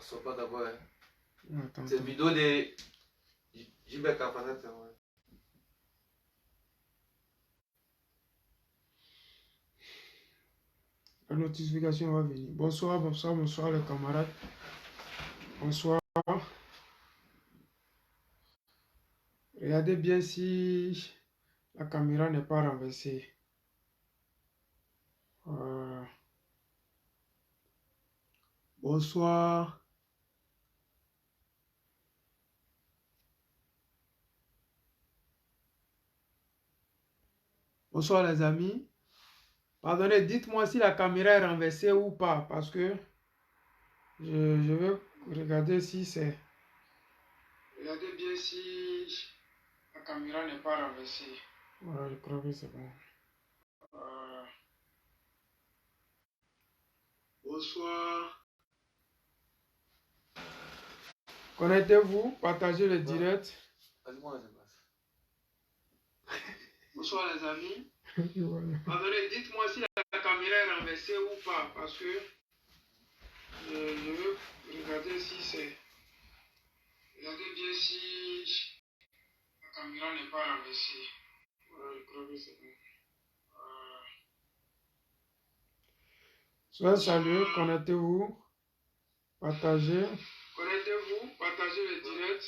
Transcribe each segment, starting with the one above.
sont pas d'accord. Hein. Attends, Cette vidéo de Gilbert Capanet. Ouais. La notification va venir. Bonsoir, bonsoir, bonsoir les camarades. Bonsoir. Regardez bien si la caméra n'est pas renversée. Bonsoir. Bonsoir les amis. Pardonnez, dites-moi si la caméra est renversée ou pas, parce que je veux regarder si c'est... Regardez bien si la caméra n'est pas renversée. Voilà, je crois que c'est bon. Bonsoir. Connectez-vous, partagez le direct. Bonsoir les amis. Pardonnez, dites-moi si la caméra est renversée ou pas, parce que je veux regarder si c'est... Regardez bien si la caméra n'est pas renversée. Voilà, je crois que c'est bon. Soyez salués, connectez-vous, partagez. Connectez-vous, partagez le direct.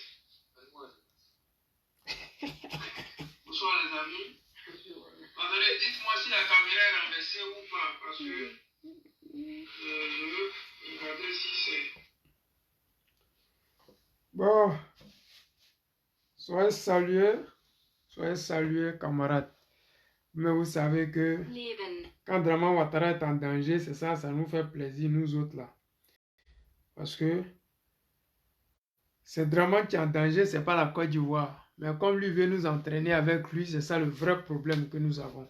Bonsoir les amis. Pardonnez, dites-moi si la caméra est renversée ou pas, parce que je veux regarder si c'est... Bon, soyez salués camarades. Mais vous savez que quand Draman Ouattara est en danger, c'est ça, ça nous fait plaisir, nous autres là. Parce que c'est Draman qui est en danger, c'est pas la Côte d'Ivoire. Mais comme lui veut nous entraîner avec lui, c'est ça le vrai problème que nous avons.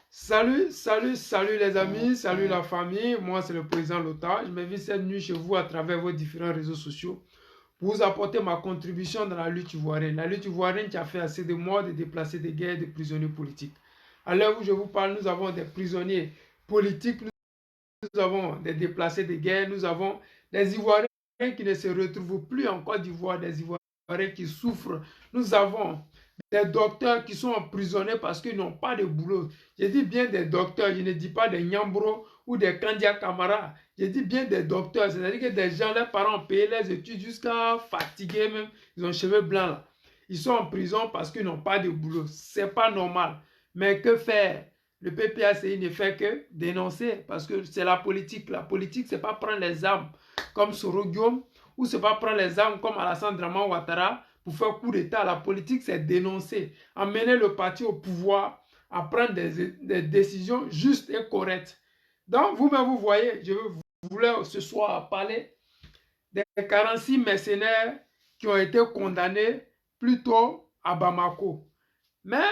Salut, salut, salut les amis, salut la famille. Moi, c'est le président Lota. Je m'invite cette nuit chez vous à travers vos différents réseaux sociaux pour vous apporter ma contribution dans la lutte ivoirienne. La lutte ivoirienne qui a fait assez de morts, de déplacés de guerre, de prisonniers politiques. À l'heure où je vous parle, nous avons des prisonniers politiques, nous avons des déplacés de guerre, nous avons des Ivoiriens qui ne se retrouvent plus en Côte d'Ivoire, des Ivoiriens qui souffrent. Nous avons des docteurs qui sont emprisonnés parce qu'ils n'ont pas de boulot. Je dis bien des docteurs, je ne dis pas des Nyambro ou des Kandia Kamara. Je dis bien des docteurs, c'est-à-dire que des gens, leurs parents ont payé les études jusqu'à fatiguer même. Ils ont les cheveux blancs là. Ils sont en prison parce qu'ils n'ont pas de boulot. C'est pas normal. Mais que faire? Le PPACI ne fait que dénoncer parce que c'est la politique. La politique, c'est pas prendre les armes comme Soro Guillaume ou c'est pas prendre les armes comme Alassane Draman Ouattara pour faire coup d'État. La politique, c'est dénoncer, amener le parti au pouvoir à prendre des décisions justes et correctes. Donc, vous-même, vous voyez, je voulais ce soir parler des 46 mercenaires qui ont été condamnés plus tôt à Bamako. Mais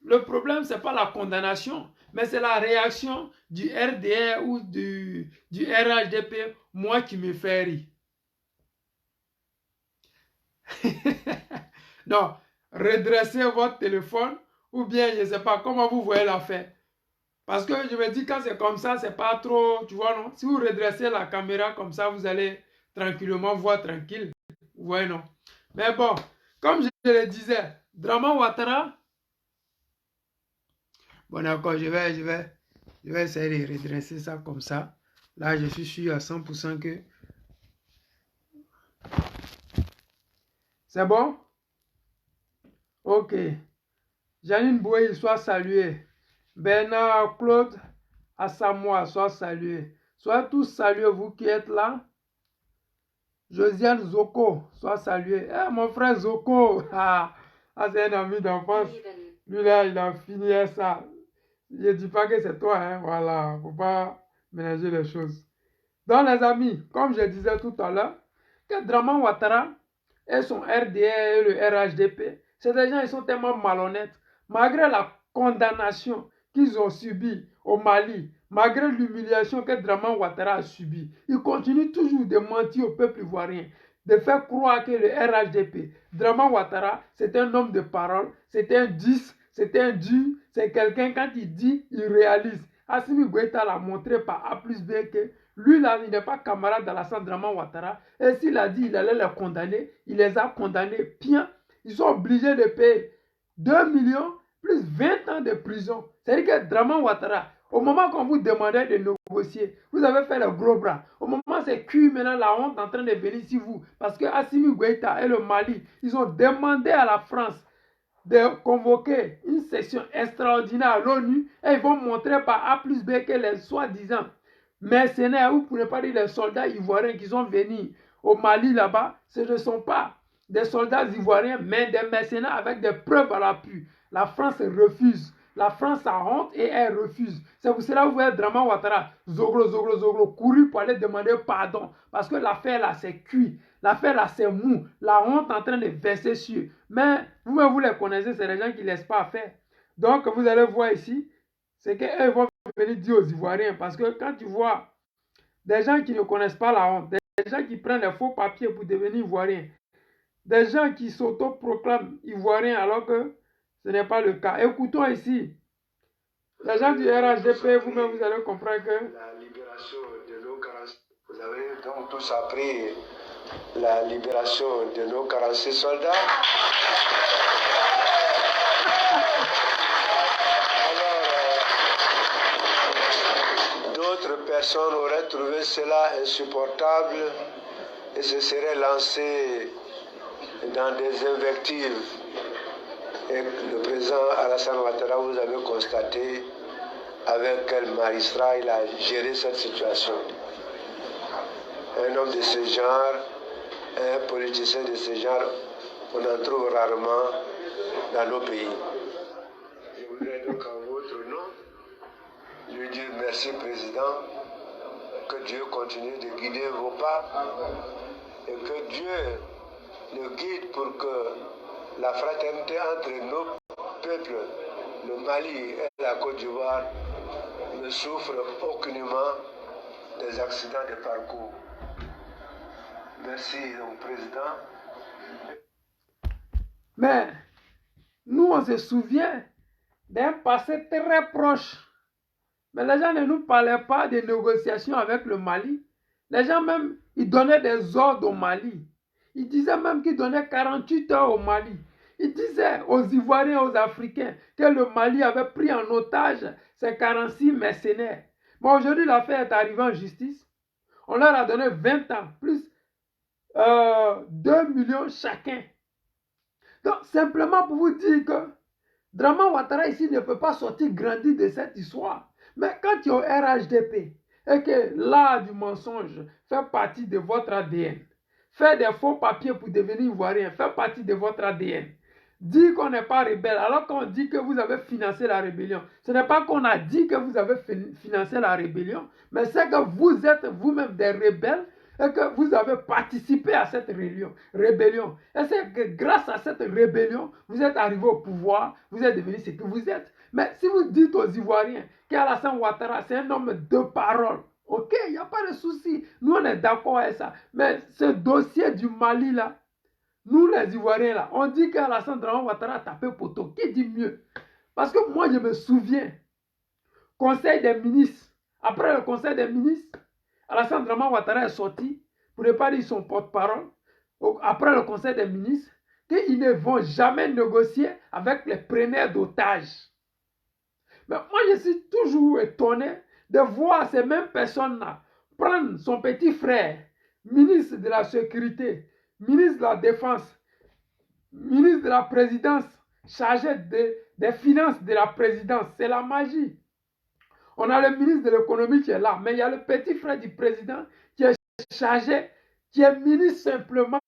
le problème, ce n'est pas la condamnation, mais c'est la réaction du RDR ou du RHDP, moi qui me fais rire. Non, redressez votre téléphone ou bien, je ne sais pas, comment vous voyez l'affaire. Parce que je me dis, quand c'est comme ça, c'est pas trop, tu vois, non? Si vous redressez la caméra comme ça, vous allez tranquillement voir tranquille. Vous voyez, non? Mais bon, comme je le disais, Draman Ouattara, bon d'accord, je vais essayer de redresser ça comme ça. Là, je suis sûr à 100% que... C'est bon? Ok. Janine Boué, soit saluée. Bernard Claude Assamoah, soit salué. Soyez tous salués, vous qui êtes là. Josiane Zoko, soit salué. Eh, mon frère Zoko, c'est un ami d'enfance. Lui là, il a fini ça. Je ne dis pas que c'est toi, hein, voilà. Faut pas mélanger les choses. Donc les amis, comme je disais tout à l'heure, que Draman Ouattara et son RDR et le RHDP, c'est des gens, ils sont tellement malhonnêtes. Malgré la condamnation qu'ils ont subie au Mali, malgré l'humiliation que Draman Ouattara a subie, ils continuent toujours de mentir au peuple ivoirien, de faire croire que le RHDP, Draman Ouattara, c'est un homme de parole, c'est un 10, c'est un dur, c'est quelqu'un, quand il dit, il réalise. Assimi Goïta l'a montré par A plus B que Lui, là, il n'est pas camarade d'Alassane Draman Ouattara. Et s'il a dit qu'il allait les condamner, il les a condamnés bien. Ils sont obligés de payer 2 millions plus 20 ans de prison. C'est-à-dire que Draman Ouattara, au moment qu'on vous demandait de négocier, vous avez fait le gros bras. Au moment c'est cuit maintenant, la honte est en train de venir sur vous. Parce que Assimi Goïta et le Mali, ils ont demandé à la France de convoquer une session extraordinaire à l'ONU et ils vont montrer par A plus B que les soi-disant mercenaires, ou pour ne pas dire les soldats ivoiriens qui sont venus au Mali là-bas, ce ne sont pas des soldats ivoiriens, mais des mercenaires avec des preuves à l'appui. La France refuse. La France a honte et elle refuse. C'est pour cela que vous voyez Draman Ouattara, zoglo, courir pour aller demander pardon. Parce que l'affaire là, c'est cuit. L'affaire là, c'est mou. La honte est en train de verser sur. Mais vous-même, vous les connaissez, c'est les gens qui ne laissent pas faire. Donc, vous allez voir ici, c'est qu'eux vont venir dire aux Ivoiriens. Parce que quand tu vois des gens qui ne connaissent pas la honte, des gens qui prennent les faux papiers pour devenir Ivoiriens, des gens qui s'autoproclament Ivoiriens alors que ce n'est pas le cas. Écoutons ici. Les gens du RHDP, vous-même, vous allez comprendre que... La libération de nos 46... Vous avez donc tous appris la libération de nos 46 soldats. Alors, d'autres personnes auraient trouvé cela insupportable et se seraient lancées dans des invectives. Et le président Alassane Ouattara, vous avez constaté avec quel magistrat il a géré cette situation. Un homme de ce genre, un politicien de ce genre, on en trouve rarement dans nos pays. Je voudrais donc en votre nom lui dire merci président, que Dieu continue de guider vos pas et que Dieu le guide pour que la fraternité entre nos peuples, le Mali et la Côte d'Ivoire, ne souffre aucunement des accidents de parcours. Merci, donc, président. Mais nous, on se souvient d'un passé très proche. Mais les gens ne nous parlaient pas de négociations avec le Mali. Les gens même, ils donnaient des ordres au Mali. Ils disaient même qu'ils donnaient 48 heures au Mali. Ils disaient aux Ivoiriens, aux Africains, que le Mali avait pris en otage ces 46 mercenaires. Mais aujourd'hui, l'affaire est arrivée en justice. On leur a donné 20 ans, plus 2 millions chacun. Donc, simplement pour vous dire que Draman Ouattara ici ne peut pas sortir grandi de cette histoire. Mais quand tu es au RHDP et que l'art du mensonge fait partie de votre ADN, faire des faux papiers pour devenir ivoirien fait partie de votre ADN. Dire qu'on n'est pas rebelle alors qu'on dit que vous avez financé la rébellion. Ce n'est pas qu'on a dit que vous avez financé la rébellion, mais c'est que vous êtes vous-même des rebelles et que vous avez participé à cette rébellion. Et c'est que grâce à cette rébellion, vous êtes arrivé au pouvoir, vous êtes devenu ce que vous êtes. Mais si vous dites aux Ivoiriens qu'Alassane Ouattara, c'est un homme de parole, ok, il n'y a pas de souci. Nous, on est d'accord avec ça. Mais ce dossier du Mali, là, nous, les Ivoiriens, là, on dit qu'Alassane Ouattara a tapé poteau. Qui dit mieux? Parce que moi, je me souviens, Conseil des ministres, après le Conseil des ministres, Alassane Ouattara est sorti, pour ne pas dire son porte-parole, après le Conseil des ministres, qu'ils ne vont jamais négocier avec les preneurs d'otages. Mais moi, je suis toujours étonné de voir ces mêmes personnes-là prendre son petit frère, ministre de la Sécurité, ministre de la Défense, ministre de la Présidence, chargé des finances de la présidence. C'est la magie. On a le ministre de l'économie qui est là, mais il y a le petit frère du président qui est chargé, qui est ministre simplement,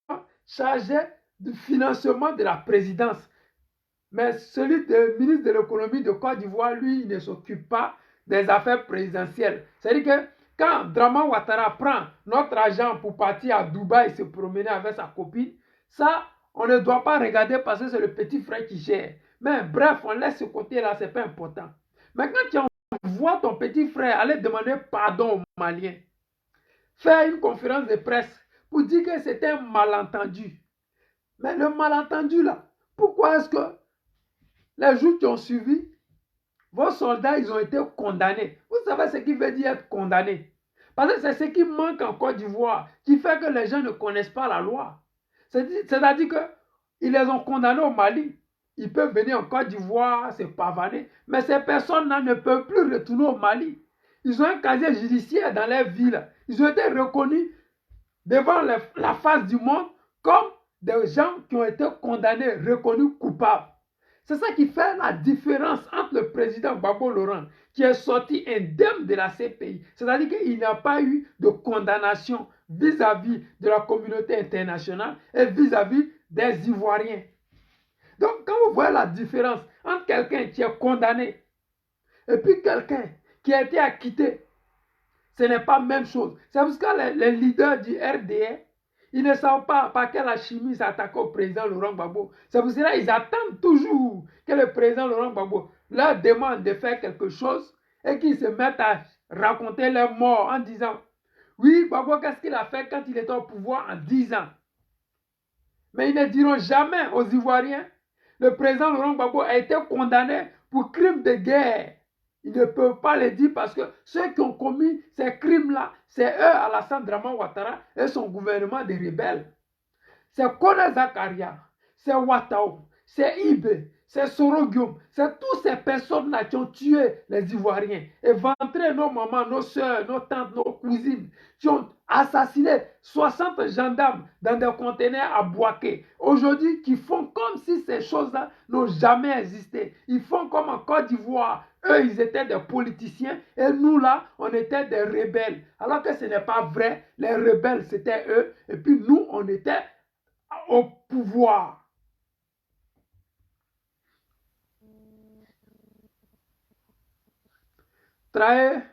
chargé du financement de la présidence. Mais celui de ministre de l'économie de Côte d'Ivoire, lui, il ne s'occupe pas des affaires présidentielles. C'est-à-dire que quand Draman Ouattara prend notre argent pour partir à Dubaï se promener avec sa copine, ça, on ne doit pas regarder parce que c'est le petit frère qui gère. Mais bref, on laisse ce côté-là, ce n'est pas important. Mais quand tu vois ton petit frère aller demander pardon aux Maliens, faire une conférence de presse pour dire que c'était un malentendu. Mais le malentendu là, pourquoi est-ce que les jours qui ont suivi, vos soldats, ils ont été condamnés. Vous savez ce qui veut dire être condamné? Parce que c'est ce qui manque en Côte d'Ivoire, qui fait que les gens ne connaissent pas la loi. C'est-à-dire qu'ils les ont condamnés au Mali. Ils peuvent venir en Côte d'Ivoire, se pavaner, mais ces personnes-là ne peuvent plus retourner au Mali. Ils ont un casier judiciaire dans leur ville. Ils ont été reconnus devant la face du monde comme des gens qui ont été condamnés, reconnus coupables. C'est ça qui fait la différence entre le président Gbagbo Laurent, qui est sorti indemne de la CPI, c'est-à-dire qu'il n'a pas eu de condamnation vis-à-vis de la communauté internationale et vis-à-vis des Ivoiriens. Donc, quand vous voyez la différence entre quelqu'un qui est condamné et puis quelqu'un qui a été acquitté, ce n'est pas la même chose. C'est parce que les leaders du RDA, ils ne savent pas par quelle chimie s'attaquer au président Laurent Gbagbo. C'est pour cela qu'ils attendent toujours que le président Laurent Gbagbo leur demande de faire quelque chose et qu'ils se mettent à raconter leur mort en disant « Oui, Gbagbo, qu'est-ce qu'il a fait quand il était au pouvoir en 10 ans ?» Mais ils ne diront jamais aux Ivoiriens « Le président Laurent Gbagbo a été condamné pour crime de guerre. » Ils ne peuvent pas le dire parce que ceux qui ont commis ces crimes-là, c'est eux, Alassane Draman Ouattara et son gouvernement de rebelles. C'est Kone Zakaria, c'est Ouattao, c'est Ibe, c'est Sorogium, c'est toutes ces personnes-là qui ont tué les Ivoiriens, éventré nos mamans, nos soeurs, nos tantes, nos cousines, qui ont assassiné 60 gendarmes dans des conteneurs à Bouaké. Aujourd'hui, qui font comme si ces choses-là n'ont jamais existé. Ils font comme en Côte d'Ivoire. Eux, ils étaient des politiciens et nous, là, on était des rebelles. Alors que ce n'est pas vrai. Les rebelles, c'était eux. Et puis nous, on était au pouvoir. Trahe,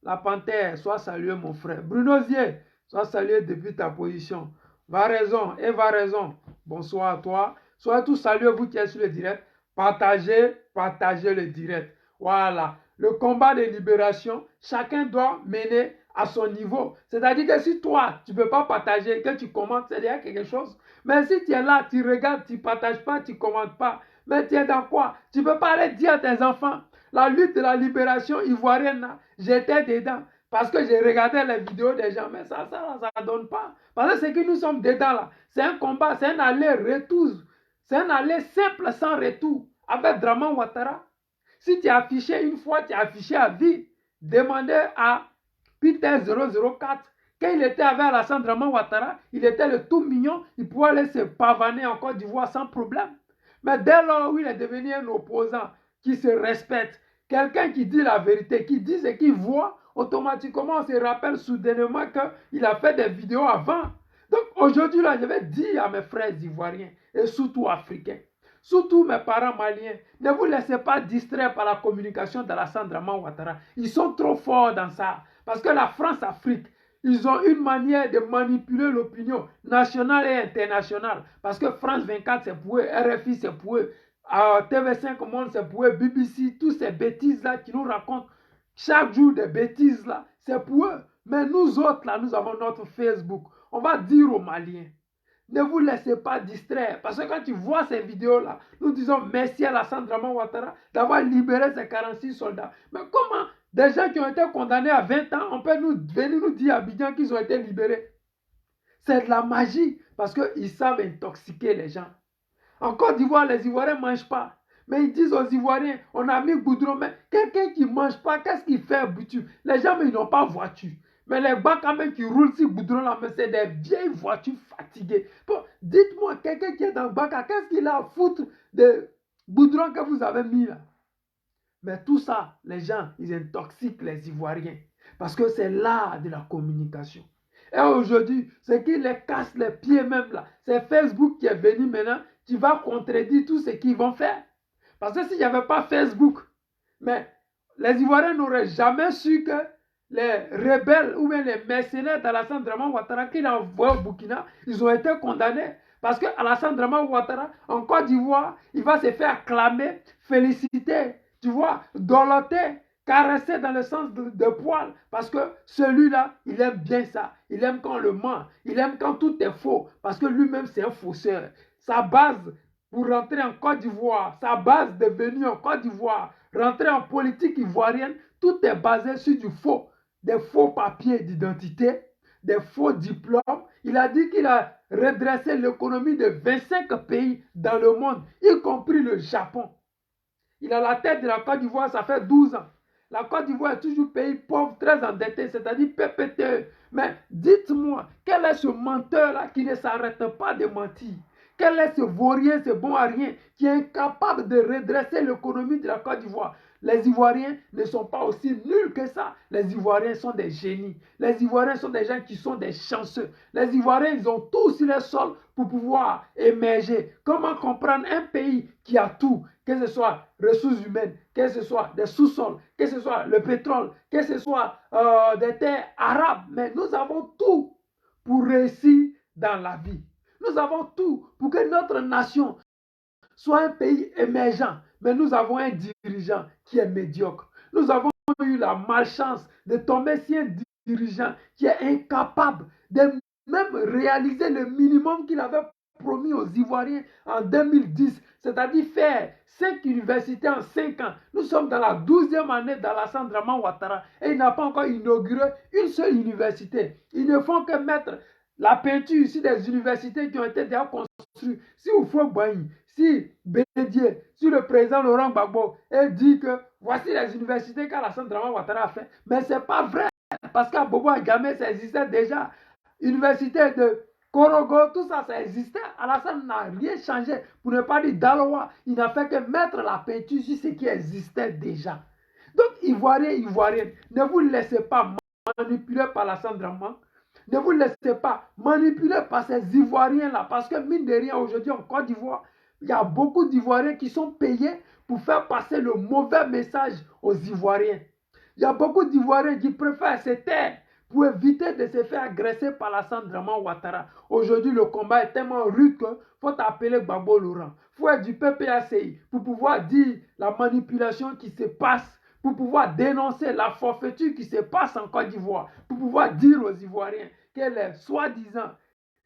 la panthère, sois salué mon frère. Bruno Zier, sois salué depuis ta position. Va raison et va raison. Bonsoir à toi. Soyez tous salués, vous qui êtes sur le direct. Partagez le direct. Voilà. Le combat de libération, chacun doit mener à son niveau. C'est-à-dire que si toi, tu ne peux pas partager, que tu commentes, c'est-à-dire quelque chose. Mais si tu es là, tu regardes, tu ne partages pas, tu ne commentes pas. Mais tu es dans quoi? Tu ne peux pas aller dire à tes enfants, la lutte de la libération ivoirienne, j'étais dedans. Parce que j'ai regardé les vidéos des gens, mais ça ne donne pas. Parce que c'est que nous sommes dedans là. C'est un combat, c'est un aller-retour. C'est un aller simple sans retour. Avec Draman Ouattara. Si tu as affiché une fois, tu as affiché à vie. Demandez à Peter 004. Quand il était avec Alassane Draman Ouattara, il était le tout mignon. Il pouvait aller se pavaner en Côte d'Ivoire sans problème. Mais dès lors où il est devenu un opposant qui se respecte, quelqu'un qui dit la vérité, qui dit ce qu'il voit, automatiquement on se rappelle soudainement qu'il a fait des vidéos avant. Donc aujourd'hui, là, je vais dire à mes frères ivoiriens et surtout africains, surtout mes parents maliens, ne vous laissez pas distraire par la communication d'Alassane Draman Ouattara. Ils sont trop forts dans ça. Parce que la France-Afrique, ils ont une manière de manipuler l'opinion nationale et internationale. Parce que France 24, c'est pour eux, RFI, c'est pour eux, TV5 Monde, c'est pour eux, BBC, toutes ces bêtises-là qui nous racontent chaque jour des bêtises-là, c'est pour eux. Mais nous autres, là, nous avons notre Facebook. On va dire aux Maliens, ne vous laissez pas distraire. Parce que quand tu vois ces vidéos-là, nous disons merci à Alassane Draman Ouattara d'avoir libéré ces 46 soldats. Mais comment des gens qui ont été condamnés à 20 ans, on peut venir nous dire à Abidjan qu'ils ont été libérés? C'est de la magie parce qu'ils savent intoxiquer les gens. En Côte d'Ivoire, les Ivoiriens ne mangent pas. Mais ils disent aux Ivoiriens, on a mis goudron. Mais quelqu'un qui ne mange pas, qu'est-ce qu'il fait à voiture? Les gens, mais ils n'ont pas voiture. Mais les gars quand même qui roulent sur goudron là, mais c'est des vieilles voitures fatiguées. Bon, dites-moi, quelqu'un qui est dans le bac, qu'est-ce qu'il a à foutre de goudron que vous avez mis là? Mais tout ça, les gens, ils intoxiquent les Ivoiriens. Parce que c'est l'art de la communication. Et aujourd'hui, ce qui les casse les pieds même là, c'est Facebook qui est venu maintenant, qui va contredire tout ce qu'ils vont faire. Parce que s'il n'y avait pas Facebook, mais les Ivoiriens n'auraient jamais su que les rebelles ou bien les mercenaires d'Alassane Draman Ouattara qu'il a envoyé au Burkina, ils ont été condamnés. Parce que Alassane Draman Ouattara, en Côte d'Ivoire, il va se faire acclamer, féliciter, tu vois, doloter, caresser dans le sens de poil. Parce que celui-là, il aime bien ça. Il aime quand on le ment. Il aime quand tout est faux. Parce que lui-même, c'est un fausseur. Sa base pour rentrer en Côte d'Ivoire, sa base de venue en Côte d'Ivoire, rentrer en politique ivoirienne, tout est basé sur du faux. des faux papiers d'identité, des faux diplômes. Il a dit qu'il a redressé l'économie de 25 pays dans le monde, y compris le Japon. Il a la tête de la Côte d'Ivoire, ça fait 12 ans. La Côte d'Ivoire est toujours pays pauvre, très endetté, c'est-à-dire PPTE. Mais dites-moi, quel est ce menteur-là qui ne s'arrête pas de mentir? Quel est ce vaurien, ce bon à rien, qui est incapable de redresser l'économie de la Côte d'Ivoire? Les Ivoiriens ne sont pas aussi nuls que ça. Les Ivoiriens sont des génies. Les Ivoiriens sont des gens qui sont des chanceux. Les Ivoiriens, ils ont tout sur le sol pour pouvoir émerger. Comment comprendre un pays qui a tout, que ce soit ressources humaines, que ce soit des sous-sols, que ce soit le pétrole, que ce soit des terres arabes. Mais nous avons tout pour réussir dans la vie. Nous avons tout pour que notre nation soit un pays émergent. Mais nous avons un dirigeant qui est médiocre. Nous avons eu la malchance de tomber sur un dirigeant qui est incapable de même réaliser le minimum qu'il avait promis aux Ivoiriens en 2010, c'est-à-dire faire 5 universités en 5 ans. Nous sommes dans la 12e année d'Alassane Draman Ouattara et il n'a pas encore inauguré une seule université. Ils ne font que mettre la peinture sur des universités qui ont été déjà construites. Si Oufo-Boigny, si Bédier, si le président Laurent Gbagbo dit que voici les universités qu'Alassane Draman Ouattara a fait, mais ce n'est pas vrai, parce qu'à Bobo Agamé, ça existait déjà. Université de Korogo, tout ça, ça existait. Alassane n'a rien changé. Pour ne pas dire Daloa, il n'a fait que mettre la peinture sur ce qui existait déjà. Donc, Ivoiriens, Ivoiriennes, ne vous laissez pas manipuler par Alassane Draman. Ne vous laissez pas manipuler par ces Ivoiriens-là. Parce que, mine de rien, aujourd'hui en Côte d'Ivoire, il y a beaucoup d'Ivoiriens qui sont payés pour faire passer le mauvais message aux Ivoiriens. Il y a beaucoup d'Ivoiriens qui préfèrent se taire pour éviter de se faire agresser par Alassane Draman Ouattara. Aujourd'hui, le combat est tellement rude qu'il faut appeler Gbagbo Laurent. Il faut être du PPACI pour pouvoir dire la manipulation qui se passe, pour pouvoir dénoncer la forfaiture qui se passe en Côte d'Ivoire, pour pouvoir dire aux Ivoiriens que les soi-disant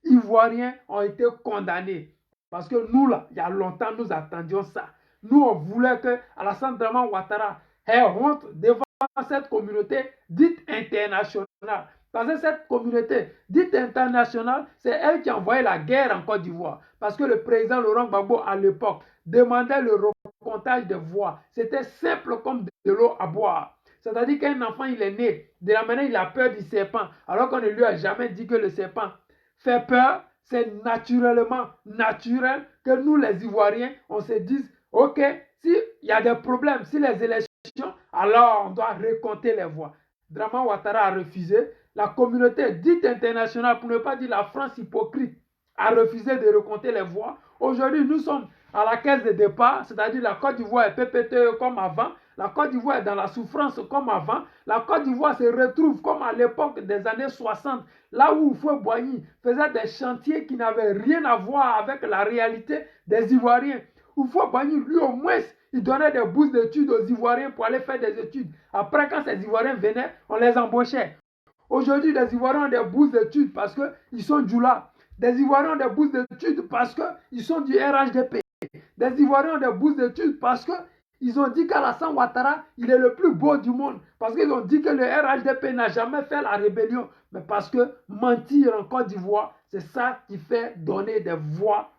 Ivoiriens ont été condamnés. Parce que nous, là, il y a longtemps, nous attendions ça. Nous, on voulait que Alassane Draman Ouattara ait honte devant cette communauté dite internationale. Parce que cette communauté dite internationale, c'est elle qui a envoyé la guerre en Côte d'Ivoire. Parce que le président Laurent Gbagbo, à l'époque, demandait le recomptage de voix. C'était simple comme de l'eau à boire. C'est-à-dire qu'un enfant, il est né. De la manière, il a peur du serpent. Alors qu'on ne lui a jamais dit que le serpent fait peur. C'est naturellement naturel que nous, les Ivoiriens, on se dise, ok, s'il y a des problèmes, si les élections, alors on doit recompter les voix. Draman Ouattara a refusé. La communauté dite internationale, pour ne pas dire la France hypocrite, a refusé de recompter les voix. Aujourd'hui, nous sommes à la caisse de départ, c'est-à-dire la Côte d'Ivoire est PPTE comme avant. La Côte d'Ivoire est dans la souffrance comme avant. La Côte d'Ivoire se retrouve comme à l'époque des années 60, là où Oufo-Boigny faisait des chantiers qui n'avaient rien à voir avec la réalité des Ivoiriens. Oufo-Boigny, lui au moins, il donnait des bourses d'études aux Ivoiriens pour aller faire des études. Après, quand ces Ivoiriens venaient, on les embauchait. Aujourd'hui, les Ivoiriens ont des bourses d'études parce qu'ils sont Djoula. Des Ivoiriens ont des bourses d'études parce qu'ils sont du RHDP. Des Ivoiriens ont des bourses d'études parce qu'ils ont dit qu'Alassane Ouattara, il est le plus beau du monde. Parce qu'ils ont dit que le RHDP n'a jamais fait la rébellion. Mais parce que mentir en Côte d'Ivoire, c'est ça qui fait donner des voix,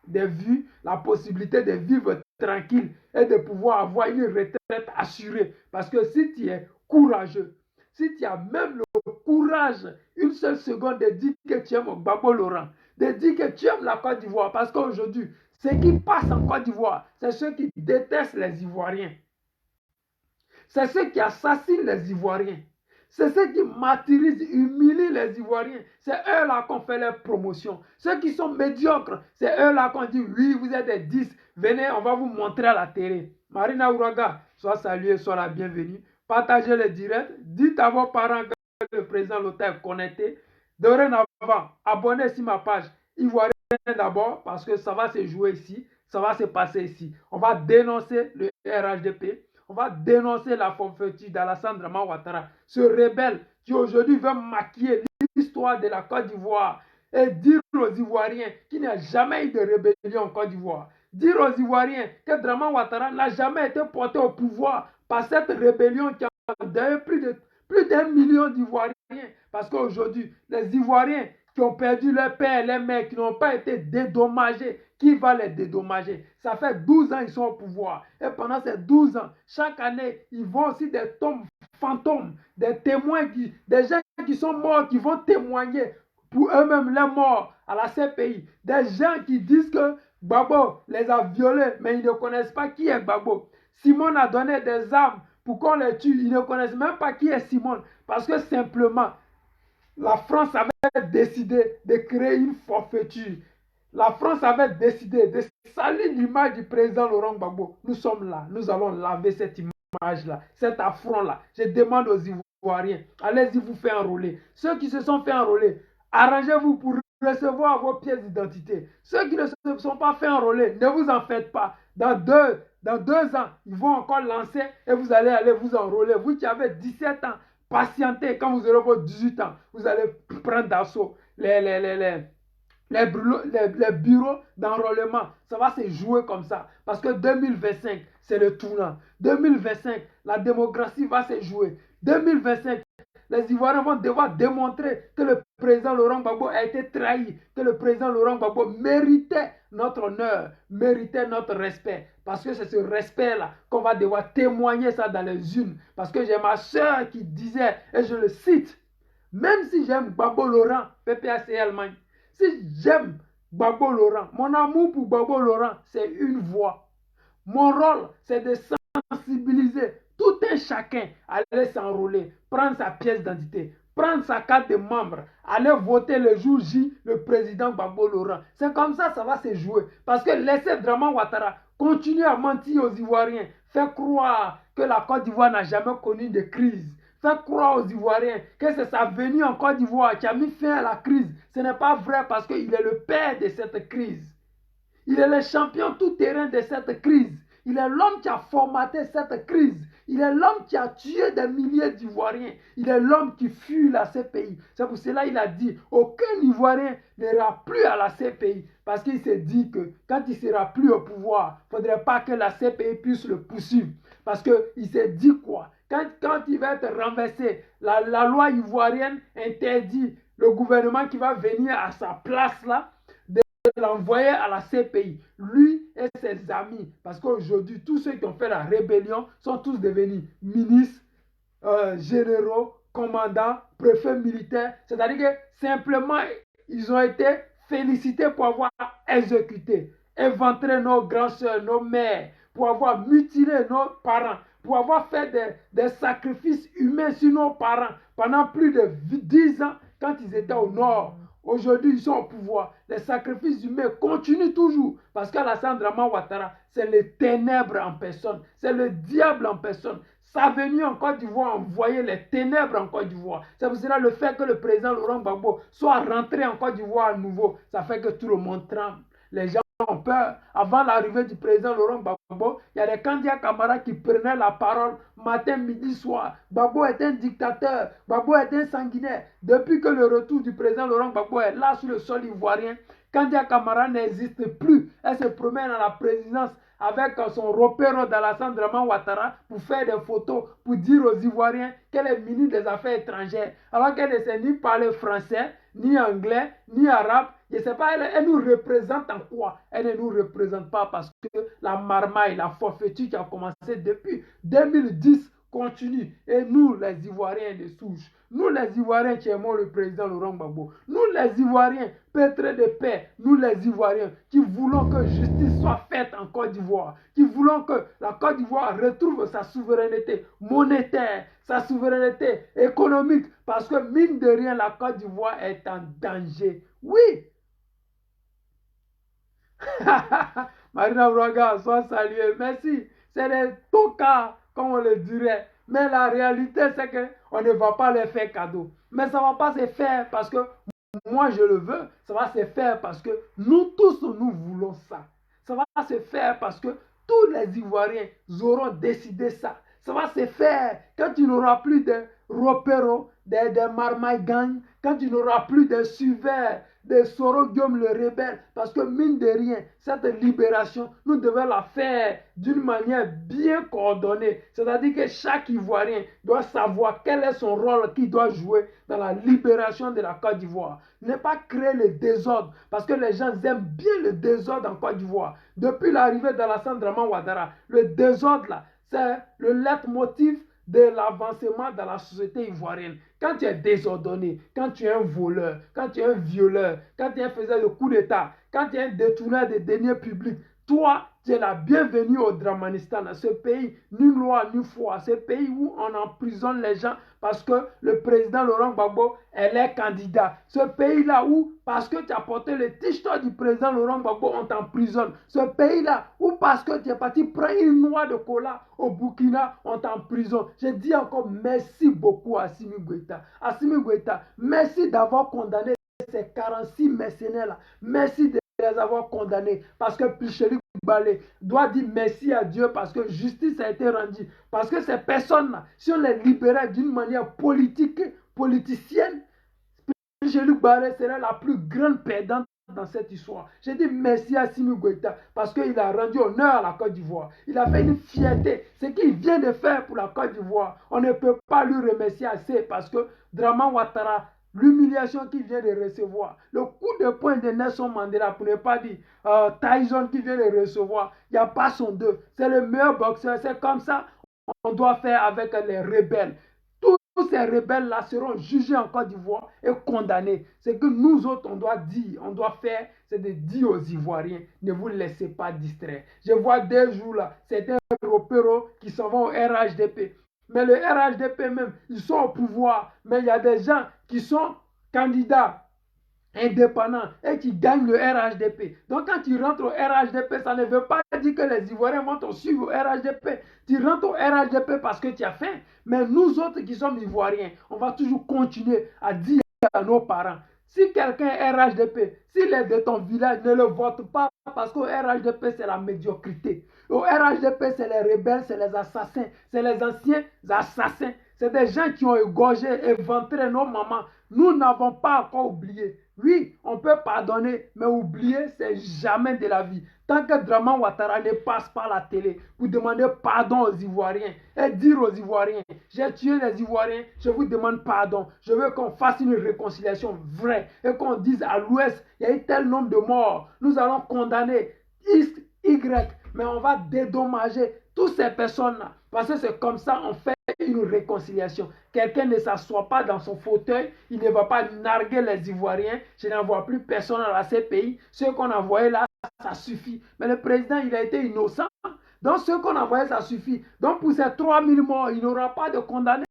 des vues, la possibilité de vivre tranquille et de pouvoir avoir une retraite assurée. Parce que si tu es courageux, si tu as même le courage, une seule seconde, de dire que tu aimes Gbagbo Laurent, de dire que tu aimes la Côte d'Ivoire, parce qu'aujourd'hui, ce qui passe en Côte d'Ivoire, c'est ceux qui détestent les Ivoiriens. C'est ceux qui assassinent les Ivoiriens. C'est ceux qui martyrisent, humilient les Ivoiriens. C'est eux-là qu'on fait leur promotion. Ceux qui sont médiocres, c'est eux-là qu'on dit, oui, vous êtes des 10, venez, on va vous montrer à la télé. Marina Ouraga, sois saluée, sois la bienvenue. Partagez le direct. Dites à vos parents que le président Lota est connecté. Dorénavant, abonnez sur ma page Ivoirien d'abord, parce que ça va se jouer ici, ça va se passer ici. On va dénoncer le RHDP. On va dénoncer la forfaiture d'Alassane Draman Ouattara, ce rebelle qui aujourd'hui veut maquiller l'histoire de la Côte d'Ivoire et dire aux Ivoiriens qu'il n'y a jamais eu de rébellion en Côte d'Ivoire. Dire aux Ivoiriens que Draman Ouattara n'a jamais été porté au pouvoir par cette rébellion qui a d'ailleurs Plus d'1 million d'Ivoiriens. Parce qu'aujourd'hui, les Ivoiriens qui ont perdu leur père, leur mère, qui n'ont pas été dédommagés, qui va les dédommager? Ça fait 12 ans qu'ils sont au pouvoir. Et pendant ces 12 ans, chaque année, ils vont aussi des tombes fantômes, des témoins, des gens qui sont morts, qui vont témoigner pour eux-mêmes les morts à la CPI. Des gens qui disent que Gbagbo les a violés, mais ils ne connaissent pas qui est Gbagbo. Simon a donné des armes pour qu'on les tue. Ils ne connaissent même pas qui est Simon. Parce que simplement, la France avait décidé de créer une forfaiture. La France avait décidé de salir l'image du président Laurent Gbagbo. Nous sommes là. Nous allons laver cette image-là, cet affront-là. Je demande aux Ivoiriens, allez-y vous faire enrôler. Ceux qui se sont fait enrôler, arrangez-vous pour recevoir vos pièces d'identité. Ceux qui ne se sont pas fait enrôler, ne vous en faites pas. Dans deux ans, ils vont encore lancer et vous allez aller vous enrôler. Vous qui avez 17 ans, patientez. Quand vous aurez vos 18 ans, vous allez prendre d'assaut les bureaux d'enrôlement. Ça va se jouer comme ça. Parce que 2025, c'est le tournant. 2025, la démocratie va se jouer. 2025, les Ivoiriens vont devoir démontrer que le président Laurent Gbagbo a été trahi, que le président Laurent Gbagbo méritait notre honneur, méritait notre respect. Parce que c'est ce respect-là qu'on va devoir témoigner ça dans les urnes. Parce que j'ai ma soeur qui disait, et je le cite, même si j'aime Gbagbo Laurent, PPAC Allemagne, si j'aime Gbagbo Laurent, mon amour pour Gbagbo Laurent, c'est une voix. Mon rôle, c'est de sensibiliser tout un chacun à aller s'enrôler, prendre sa pièce d'identité, prendre sa carte de membre, aller voter le jour J, le président Gbagbo Laurent. C'est comme ça ça va se jouer. Parce que laisser Draman Ouattara continuer à mentir aux Ivoiriens, faire croire que la Côte d'Ivoire n'a jamais connu de crise, faire croire aux Ivoiriens que c'est sa venue en Côte d'Ivoire qui a mis fin à la crise. Ce n'est pas vrai parce qu'il est le père de cette crise. Il est le champion tout-terrain de cette crise. Il est l'homme qui a formaté cette crise. Il est l'homme qui a tué des milliers d'Ivoiriens. Il est l'homme qui fuit la CPI. C'est pour cela qu'il a dit, aucun Ivoirien n'ira plus à la CPI. Parce qu'il s'est dit que quand il ne sera plus au pouvoir, il ne faudrait pas que la CPI puisse le poursuivre. Parce qu'il s'est dit quoi? Quand il va être renversé, la loi ivoirienne interdit le gouvernement qui va venir à sa place là, l'envoyer à la CPI, lui et ses amis, parce qu'aujourd'hui, tous ceux qui ont fait la rébellion sont tous devenus ministres, généraux, commandants, préfets militaires, c'est-à-dire que simplement, ils ont été félicités pour avoir exécuté, éventré nos grands-sœurs, nos mères, pour avoir mutilé nos parents, pour avoir fait des sacrifices humains sur nos parents pendant plus de 10 ans quand ils étaient au nord. Aujourd'hui, ils sont au pouvoir. Les sacrifices humains continuent toujours. Parce qu'Alassane Draman Ouattara, c'est les ténèbres en personne. C'est le diable en personne. Sa venue en Côte d'Ivoire a envoyé les ténèbres en Côte d'Ivoire. C'est pour cela le fait que le président Laurent Gbagbo soit rentré en Côte d'Ivoire à nouveau. Ça fait que tout le monde tremble. Les gens ont peur. Avant l'arrivée du président Laurent Gbagbo, il y a des Kandia Camara qui prenaient la parole matin, midi, soir. Gbagbo est un dictateur. Gbagbo est un sanguinaire. Depuis que le retour du président Laurent Gbagbo est là sur le sol ivoirien, Kandia Camara n'existe plus. Elle se promène à la présidence avec son repère d'Alassane Draman Ouattara pour faire des photos, pour dire aux Ivoiriens qu'elle est ministre des Affaires étrangères. Alors qu'elle ne sait ni parler français, ni anglais, ni arabe. Je ne sais pas, elle nous représente en quoi? Elle ne nous représente pas parce que la marmaille, la forfaiture qui a commencé depuis 2010 continue. Et nous, les Ivoiriens de souche, nous les Ivoiriens qui aimons le président Laurent Gbagbo, nous les Ivoiriens pétrés de paix, nous les Ivoiriens qui voulons que justice soit faite en Côte d'Ivoire, qui voulons que la Côte d'Ivoire retrouve sa souveraineté monétaire, sa souveraineté économique, parce que mine de rien, la Côte d'Ivoire est en danger. Oui. Marina Braga, sois salué. Merci. C'est les tocards, comme on le dirait. Mais la réalité, c'est qu'on ne va pas les faire cadeau. Mais ça ne va pas se faire parce que moi, je le veux. Ça va se faire parce que nous tous, nous voulons ça. Ça va se faire parce que tous les Ivoiriens auront décidé ça. Ça va se faire quand tu n'auras plus de repéros, des marmailles gangs, quand tu n'auras plus de suiveurs, de Soro Guillaume le rebelle. Parce que mine de rien, cette libération, nous devons la faire d'une manière bien coordonnée. C'est-à-dire que chaque Ivoirien doit savoir quel est son rôle qu'il doit jouer dans la libération de la Côte d'Ivoire. Ne pas créer le désordre, parce que les gens aiment bien le désordre en Côte d'Ivoire. Depuis l'arrivée d'Alassane Draman Ouattara, le désordre là, c'est le leitmotiv de l'avancement dans la société ivoirienne. Quand tu es désordonné, quand tu es un voleur, quand tu es un violeur, quand tu es un faiseur de coup d'État, quand tu es un détourneur des deniers publics, toi, tu es la bienvenue au Dramanistan, ce pays, ni loi, ni foi, ce pays où on emprisonne les gens parce que le président Laurent Gbagbo est candidat. Ce pays-là où, parce que tu as porté le t-shirt du président Laurent Gbagbo, on t'emprisonne. Ce pays-là où, parce que tu es parti prendre une noix de cola au Burkina, on t'emprisonne. Je dis encore merci beaucoup à Assimi Goïta. Assimi Goïta, merci d'avoir condamné ces 46 mercenaires-là. Merci de les avoir condamnés parce que Picheli Balé doit dire merci à Dieu parce que justice a été rendue. Parce que ces personnes-là, si on les libérait d'une manière politique, politicienne, Picheli Balé serait la plus grande perdante dans cette histoire. Je dis merci à Simi Goïta parce qu'il a rendu honneur à la Côte d'Ivoire. Il a fait une fierté. Ce qu'il vient de faire pour la Côte d'Ivoire, on ne peut pas lui remercier assez parce que Draman Ouattara, l'humiliation qu'il vient de recevoir, le coup de poing de Nelson Mandela, pour ne pas dire Tyson qui vient de recevoir, il n'y a pas son deux. C'est le meilleur boxeur. C'est comme ça qu'on doit faire avec les rebelles. Tous ces rebelles-là seront jugés en Côte d'Ivoire et condamnés. Ce que nous autres, on doit dire, on doit faire, c'est de dire aux Ivoiriens, ne vous laissez pas distraire. Je vois des jours là, certains repéros qui s'en vont au RHDP. Mais le RHDP même, ils sont au pouvoir. Mais il y a des gens qui sont candidats indépendants et qui gagnent le RHDP. Donc quand tu rentres au RHDP, ça ne veut pas dire que les Ivoiriens vont te suivre au RHDP. Tu rentres au RHDP parce que tu as faim. Mais nous autres qui sommes Ivoiriens, on va toujours continuer à dire à nos parents, si quelqu'un est RHDP, s'il est de ton village, ne le vote pas parce qu'au RHDP, c'est la médiocrité. Au RHDP, c'est les rebelles, c'est les assassins, c'est les anciens assassins. C'est des gens qui ont égorgé, éventré nos mamans. Nous n'avons pas encore oublié. Oui, on peut pardonner, mais oublier, c'est jamais de la vie. Tant que Draman Ouattara ne passe pas la télé pour demander pardon aux Ivoiriens et dire aux Ivoiriens, j'ai tué les Ivoiriens, je vous demande pardon. Je veux qu'on fasse une réconciliation vraie et qu'on dise à l'Ouest, il y a eu tel nombre de morts. Nous allons condamner X, Y, mais on va dédommager toutes ces personnes-là. Parce que c'est comme ça on fait une réconciliation. Quelqu'un ne s'assoit pas dans son fauteuil, il ne va pas narguer les Ivoiriens. Je n'en vois plus personne dans ces pays. Ceux qu'on a envoyés là, ça suffit. Mais le président, il a été innocent. Donc ceux qu'on a envoyés, ça suffit. Donc pour ces 3000 morts, il n'aura pas de condamnés.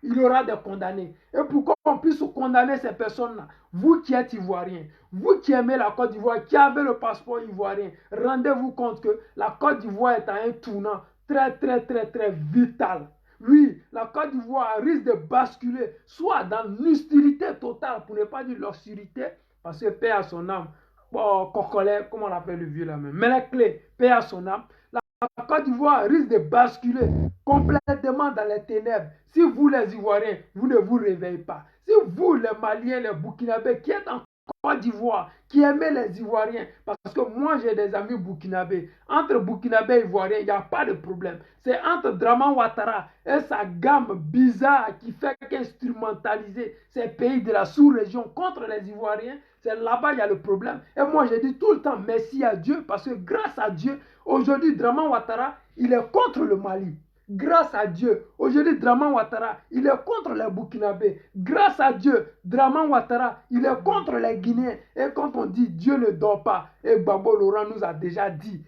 Il y aura des condamnés. Et pour qu'on puisse condamner ces personnes-là, vous qui êtes Ivoiriens, vous qui aimez la Côte d'Ivoire, qui avez le passeport ivoirien, rendez-vous compte que la Côte d'Ivoire est à un tournant très vital. Oui, la Côte d'Ivoire risque de basculer soit dans l'hostilité totale, pour ne pas dire l'hostilité, parce que paix à son âme, Cocolet, comment on appelle le vieux là même, mais la clé, paix à son âme. La Côte d'Ivoire risque de basculer complètement dans les ténèbres si vous les Ivoiriens, vous ne vous réveillez pas. Si vous les Maliens, les Burkinabés qui êtes en Côte d'Ivoire, qui aimez les Ivoiriens, parce que moi j'ai des amis burkinabés, entre Burkinabés et Ivoiriens, il n'y a pas de problème. C'est entre Draman Ouattara et sa gamme bizarre qui fait qu'instrumentaliser ces pays de la sous-région contre les Ivoiriens, c'est là-bas il y a le problème. Et moi je dis tout le temps merci à Dieu, parce que grâce à Dieu, aujourd'hui Draman Ouattara, il est contre le Mali. Grâce à Dieu, aujourd'hui Draman Ouattara, il est contre les Burkinabés. Grâce à Dieu, Draman Ouattara, il est contre les Guinéens. Et quand on dit Dieu ne dort pas, et Gbagbo Laurent nous a déjà dit,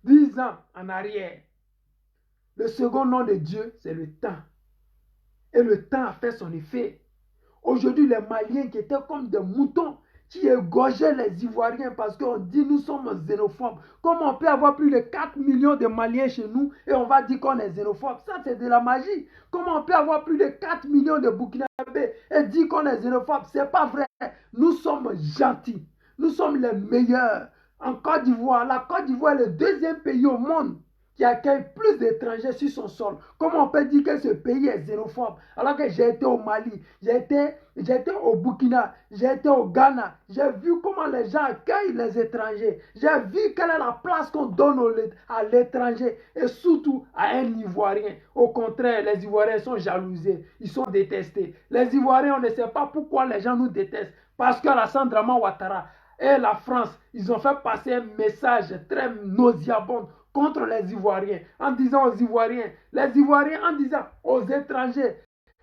10 ans en arrière, le second nom de Dieu, c'est le temps. Et le temps a fait son effet. Aujourd'hui, les Maliens qui étaient comme des moutons, qui égorgeaient les Ivoiriens parce qu'on dit nous sommes xénophobes. Comment on peut avoir plus de 4 millions de Maliens chez nous et on va dire qu'on est xénophobe? Ça, c'est de la magie. Comment on peut avoir plus de 4 millions de Burkinabés et dire qu'on est xénophobe? C'est pas vrai. Nous sommes gentils. Nous sommes les meilleurs. En Côte d'Ivoire, la Côte d'Ivoire est le deuxième pays au monde qui accueille plus d'étrangers sur son sol. Comment on peut dire que ce pays est xénophobe alors que j'ai été au Mali, j'ai été au Burkina, j'ai été au Ghana, j'ai vu comment les gens accueillent les étrangers, j'ai vu quelle est la place qu'on donne à l'étranger et surtout à un Ivoirien. Au contraire, les Ivoiriens sont jalousés, ils sont détestés. Les Ivoiriens, on ne sait pas pourquoi les gens nous détestent, parce que Alassane Draman Ouattara et la France, ils ont fait passer un message très nauséabond contre les Ivoiriens, en disant aux Ivoiriens, les Ivoiriens en disant aux étrangers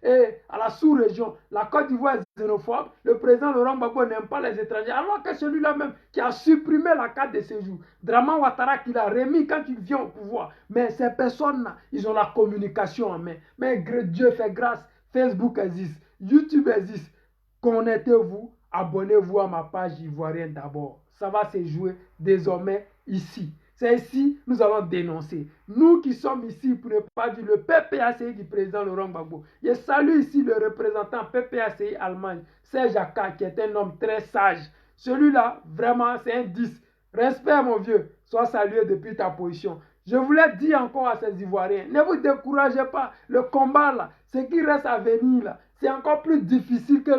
et à la sous-région, la Côte d'Ivoire est xénophobe, le président Laurent Gbagbo n'aime pas les étrangers, alors que celui-là même qui a supprimé la carte de séjour, Draman Ouattara qui l'a remis quand il vient au pouvoir, mais ces personnes-là, ils ont la communication en main, mais Dieu fait grâce, Facebook existe, YouTube existe, connectez-vous, abonnez-vous à ma page ivoirienne d'abord, ça va se jouer désormais ici. C'est ici nous allons dénoncer. Nous qui sommes ici, pour ne pas dire le PPACI du président Laurent Gbagbo. Je salue ici le représentant PPACI Allemagne, Serge Akka, qui est un homme très sage. Celui-là, vraiment, c'est un 10. Respect, mon vieux. Sois salué depuis ta position. Je voulais dire encore à ces Ivoiriens, ne vous découragez pas. Le combat, là, ce qui reste à venir, là, c'est encore plus difficile que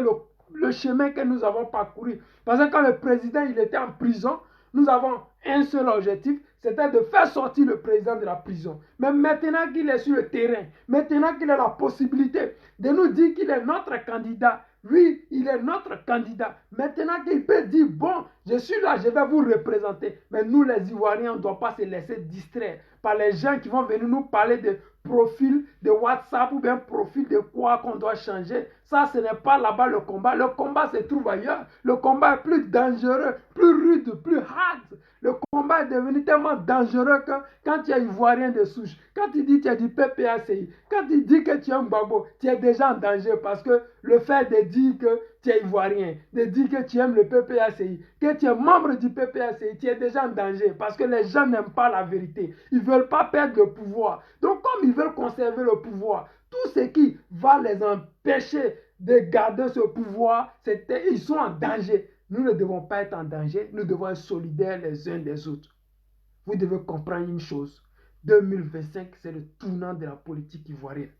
le chemin que nous avons parcouru. Parce que quand le président il était en prison, nous avons un seul objectif, c'était de faire sortir le président de la prison. Mais maintenant qu'il est sur le terrain, maintenant qu'il a la possibilité de nous dire qu'il est notre candidat, oui, il est notre candidat. Maintenant qu'il peut dire, bon, je suis là, je vais vous représenter. Mais nous, les Ivoiriens, on ne doit pas se laisser distraire par les gens qui vont venir nous parler de profil de WhatsApp ou bien profil de quoi qu'on doit changer. Ça, ce n'est pas là-bas le combat. Le combat se trouve ailleurs. Le combat est plus dangereux, plus rude, plus hard. Le combat est devenu tellement dangereux que quand tu es Ivoirien de souche, quand tu dis que tu es du PPACI, quand tu dis que tu es un Gbagbo, tu es déjà en danger parce que le fait de dire que tu es Ivoirien, de dire que tu aimes le PPACI, que tu es membre du PPACI, tu es déjà en danger parce que les gens n'aiment pas la vérité. Ils ne veulent pas perdre le pouvoir. Donc comme ils veulent conserver le pouvoir, tout ce qui va les empêcher de garder ce pouvoir, ils sont en danger. Nous ne devons pas être en danger, nous devons être solidaires les uns des autres. Vous devez comprendre une chose, 2025, c'est le tournant de la politique ivoirienne.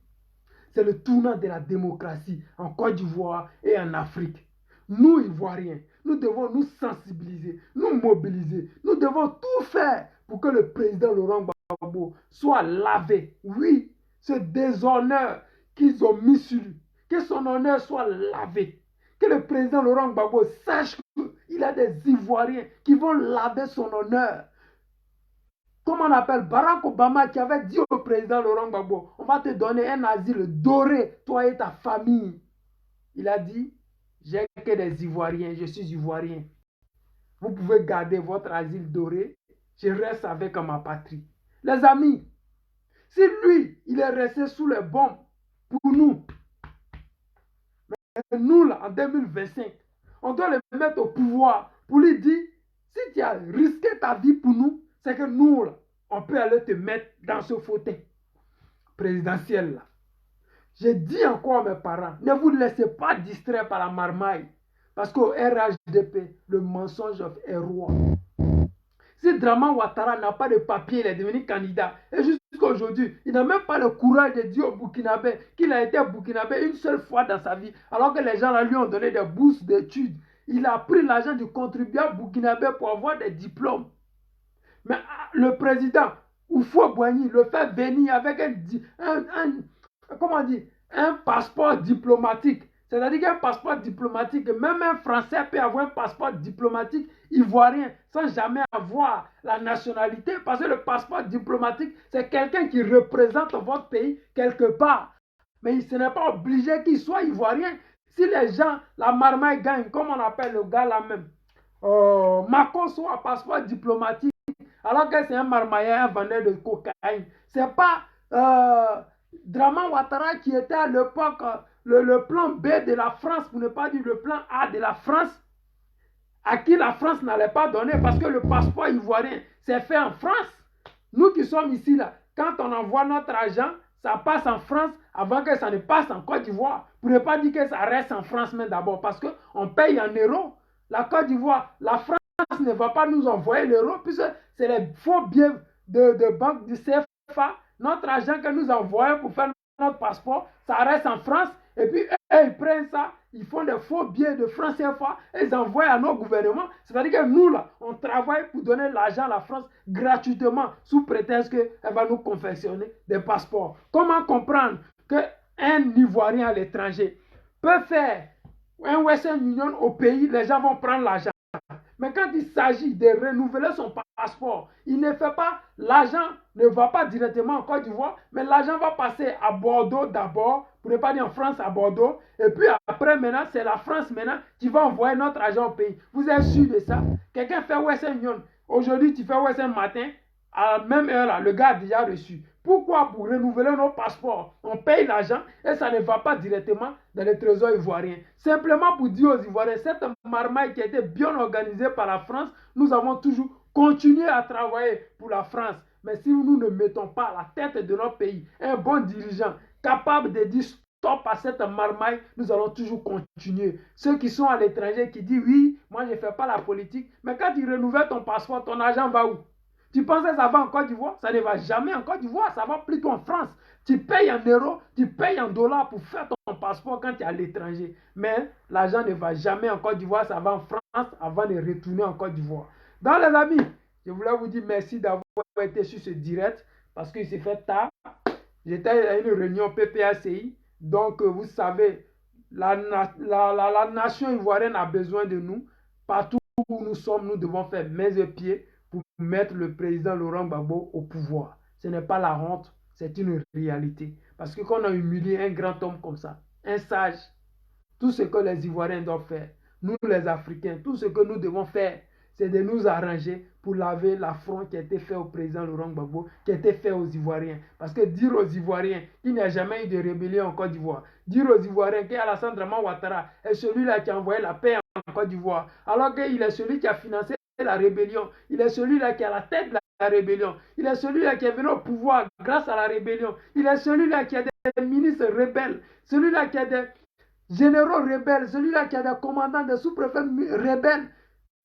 C'est le tournant de la démocratie en Côte d'Ivoire et en Afrique. Nous, Ivoiriens, nous devons nous sensibiliser, nous mobiliser. Nous devons tout faire pour que le président Laurent Gbagbo soit lavé. Oui, ce déshonneur qu'ils ont mis sur lui, que son honneur soit lavé. Que le président Laurent Gbagbo sache qu'il a des Ivoiriens qui vont laver son honneur. Comme on appelle Barack Obama qui avait dit au président Laurent Gbagbo, on va te donner un asile doré, toi et ta famille. Il a dit, j'ai que des Ivoiriens, je suis Ivoirien. Vous pouvez garder votre asile doré, je reste avec ma patrie. Les amis, si lui, il est resté sous les bombes pour nous, mais nous là, en 2025, on doit le mettre au pouvoir pour lui dire, si tu as risqué ta vie pour nous, c'est que nous, là, on peut aller te mettre dans ce fauteuil présidentiel. Là. J'ai dit encore à mes parents, ne vous laissez pas distraire par la marmaille. Parce qu'au RHDP, le mensonge est roi. Si Draman Ouattara n'a pas de papier, il est devenu candidat. Et jusqu'à aujourd'hui, il n'a même pas le courage de dire au Burkinabé qu'il a été Burkinabé une seule fois dans sa vie. Alors que les gens là, lui ont donné des bourses d'études. Il a pris l'argent du contribuable burkinabé pour avoir des diplômes. Mais le président, Oufo Boigny, le fait venir avec un passeport diplomatique. C'est-à-dire qu'un passeport diplomatique, même un Français peut avoir un passeport diplomatique ivoirien sans jamais avoir la nationalité. Parce que le passeport diplomatique, c'est quelqu'un qui représente votre pays quelque part. Mais ce n'est pas obligé qu'il soit ivoirien. Si les gens, la marmaille gagne, comme on appelle le gars là même, Macron soit un passeport diplomatique, alors que c'est un marmailleur, un vendeur de cocaïne. Ce n'est pas Draman Ouattara qui était à l'époque le plan B de la France, pour ne pas dire le plan A de la France, à qui la France n'allait pas donner parce que le passeport ivoirien, c'est fait en France. Nous qui sommes ici, là, quand on envoie notre argent, ça passe en France avant que ça ne passe en Côte d'Ivoire. Pour ne pas dire que ça reste en France, mais d'abord parce qu'on paye en euros. La Côte d'Ivoire, la France ne va pas nous envoyer l'euro puisque c'est les faux billets de banque du CFA CFA, notre argent que nous envoyons pour faire notre passeport, ça reste en France. Et puis, eux, ils prennent ça, ils font des faux billets de francs CFA et ils envoient à nos gouvernements. C'est-à-dire que nous, là, on travaille pour donner l'argent à la France gratuitement, sous prétexte qu'elle va nous confectionner des passeports. Comment comprendre qu'un Ivoirien à l'étranger peut faire un Western Union au pays, les gens vont prendre l'argent. Mais quand il s'agit de renouveler son passeport, il ne fait pas, l'argent ne va pas directement en Côte d'Ivoire, mais l'argent va passer à Bordeaux d'abord, pour ne pas dire en France à Bordeaux, et puis après maintenant, c'est la France maintenant qui va envoyer notre argent au pays. Vous êtes sûr de ça? Quelqu'un fait Western Union, aujourd'hui tu fais Western matin, à la même heure là, le gars a déjà reçu. Pourquoi? Pour renouveler nos passeports, on paye l'argent et ça ne va pas directement dans le trésor ivoirien. Simplement pour dire aux Ivoiriens, cette marmaille qui a été bien organisée par la France, nous avons toujours continué à travailler pour la France. Mais si nous ne mettons pas à la tête de notre pays un bon dirigeant capable de dire stop à cette marmaille, nous allons toujours continuer. Ceux qui sont à l'étranger qui disent oui, moi je ne fais pas la politique, mais quand tu renouvelles ton passeport, ton argent va où? Tu penses que ça va en Côte d'Ivoire? Ça ne va jamais en Côte d'Ivoire, ça va plutôt en France. Tu payes en euros, tu payes en dollars pour faire ton passeport quand tu es à l'étranger. Mais l'argent ne va jamais en Côte d'Ivoire, ça va en France avant de retourner en Côte d'Ivoire. Donc les amis, je voulais vous dire merci d'avoir été sur ce direct parce qu'il s'est fait tard. J'étais à une réunion PPACI. Donc vous savez, la nation ivoirienne a besoin de nous. Partout où nous sommes, nous devons faire mains et pieds pour mettre le président Laurent Gbagbo au pouvoir. Ce n'est pas la honte, c'est une réalité. Parce que quand on a humilié un grand homme comme ça, un sage, tout ce que les Ivoiriens doivent faire, nous les Africains, tout ce que nous devons faire, c'est de nous arranger pour laver l'affront qui a été fait au président Laurent Gbagbo, qui a été fait aux Ivoiriens. Parce que dire aux Ivoiriens qu'il n'y a jamais eu de rébellion en Côte d'Ivoire, dire aux Ivoiriens qu'Alassane Draman Ouattara est celui-là qui a envoyé la paix en Côte d'Ivoire, alors qu'il est celui qui a financé la rébellion, il est celui-là qui est à la tête de la rébellion, il est celui-là qui est venu au pouvoir grâce à la rébellion, il est celui-là qui a des ministres rebelles, celui-là qui a des généraux rebelles, celui-là qui a des commandants, des sous-préfets rebelles.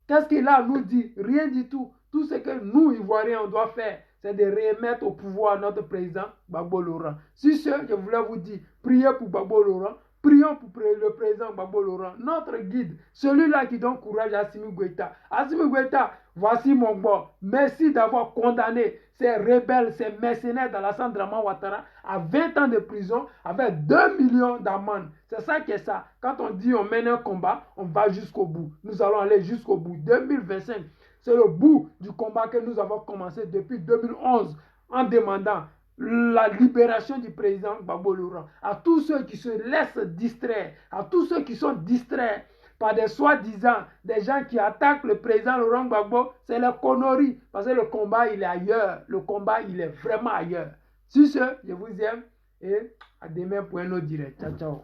Qu'est-ce qu'il a à nous dire? Rien du tout. Tout ce que nous, Ivoiriens, on doit faire, c'est de remettre au pouvoir notre président Gbagbo Laurent. Si ce, je voulais vous dire, priez pour Gbagbo Laurent, prions pour le président Gbagbo Laurent, notre guide, celui-là qui donne courage à Assimi Goïta. Assimi Goïta, voici mon bord. Merci d'avoir condamné ces rebelles, ces mercenaires d'Alassane Draman Ouattara à 20 ans de prison avec 2 millions d'amendes. C'est ça qui est ça. Quand on dit on mène un combat, on va jusqu'au bout. Nous allons aller jusqu'au bout. 2025, c'est le bout du combat que nous avons commencé depuis 2011 en demandant la libération du président Gbagbo Laurent. À tous ceux qui se laissent distraire, à tous ceux qui sont distraits par des soi-disant, des gens qui attaquent le président Laurent Gbagbo, c'est la connerie. Parce que le combat, il est ailleurs. Le combat, il est vraiment ailleurs. Sur ce, je vous aime et à demain pour un autre direct. Ciao, ciao.